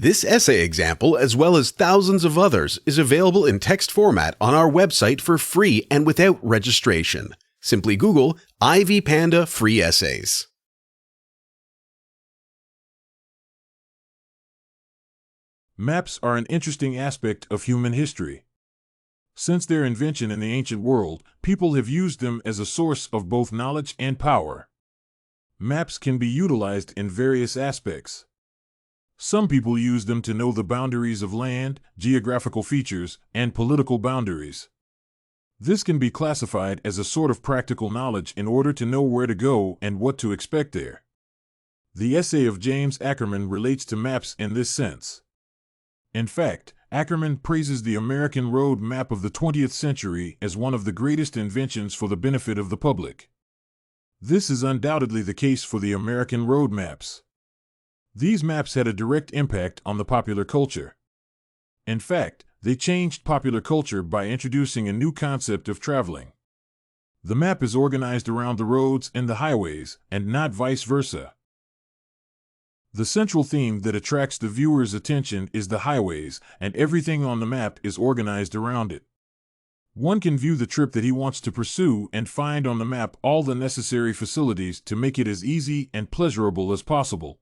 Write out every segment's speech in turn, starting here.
This essay example, as well as thousands of others, is available in text format on our website for free and without registration. Simply Google Ivy Panda Free Essays. Maps are an interesting aspect of human history. Since their invention in the ancient world, people have used them as a source of both knowledge and power. Maps can be utilized in various aspects. Some people use them to know the boundaries of land, geographical features, and political boundaries. This can be classified as a sort of practical knowledge in order to know where to go and what to expect there. The essay of James Ackerman relates to maps in this sense. In fact, Ackerman praises the American road map of the 20th century as one of the greatest inventions for the benefit of the public. This is undoubtedly the case for the American road maps. These maps had a direct impact on the popular culture. In fact, they changed popular culture by introducing a new concept of traveling. The map is organized around the roads and the highways, and not vice versa. The central theme that attracts the viewer's attention is the highways, and everything on the map is organized around it. One can view the trip that he wants to pursue and find on the map all the necessary facilities to make it as easy and pleasurable as possible.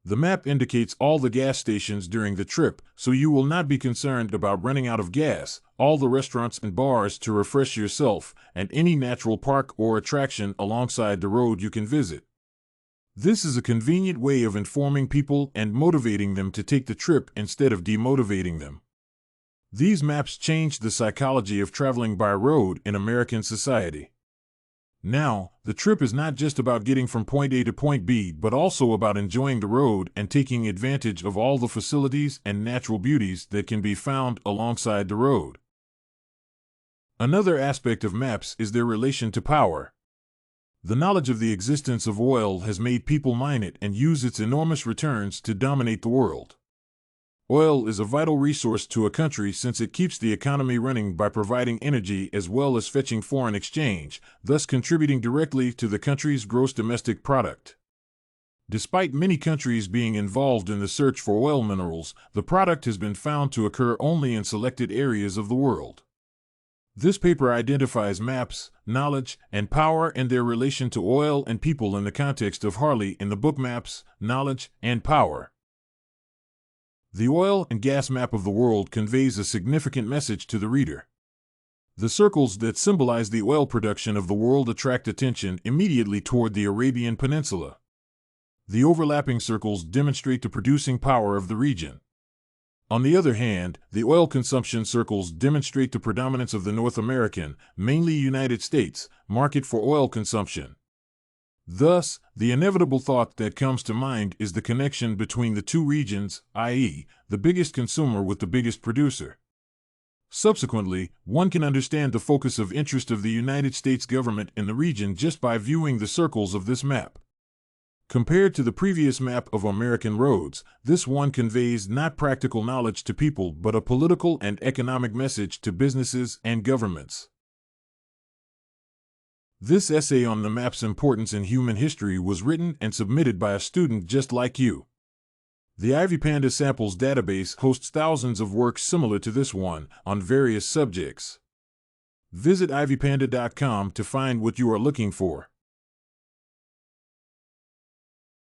The map indicates all the gas stations during the trip, so you will not be concerned about running out of gas, all the restaurants and bars to refresh yourself, and any natural park or attraction alongside the road you can visit. This is a convenient way of informing people and motivating them to take the trip instead of demotivating them. These maps changed the psychology of traveling by road in American society. Now, the trip is not just about getting from point A to point B, but also about enjoying the road and taking advantage of all the facilities and natural beauties that can be found alongside the road. Another aspect of maps is their relation to power. The knowledge of the existence of oil has made people mine it and use its enormous returns to dominate the world. Oil is a vital resource to a country since it keeps the economy running by providing energy as well as fetching foreign exchange, thus contributing directly to the country's gross domestic product. Despite many countries being involved in the search for oil minerals, the product has been found to occur only in selected areas of the world. This paper identifies maps, knowledge, and power and their relation to oil and people in the context of Harley in the book Maps, Knowledge, and Power. The oil and gas map of the world conveys a significant message to the reader. The circles that symbolize the oil production of the world attract attention immediately toward the Arabian Peninsula. The overlapping circles demonstrate the producing power of the region. On the other hand, the oil consumption circles demonstrate the predominance of the North American, mainly United States, market for oil consumption. Thus, the inevitable thought that comes to mind is the connection between the two regions, i.e., the biggest consumer with the biggest producer. Subsequently, one can understand the focus of interest of the United States government in the region just by viewing the circles of this map. Compared to the previous map of American roads, this one conveys not practical knowledge to people but a political and economic message to businesses and governments. This essay on the map's importance in human history was written and submitted by a student just like you. The Ivy Panda Samples database hosts thousands of works similar to this one on various subjects. Visit ivypanda.com to find what you are looking for.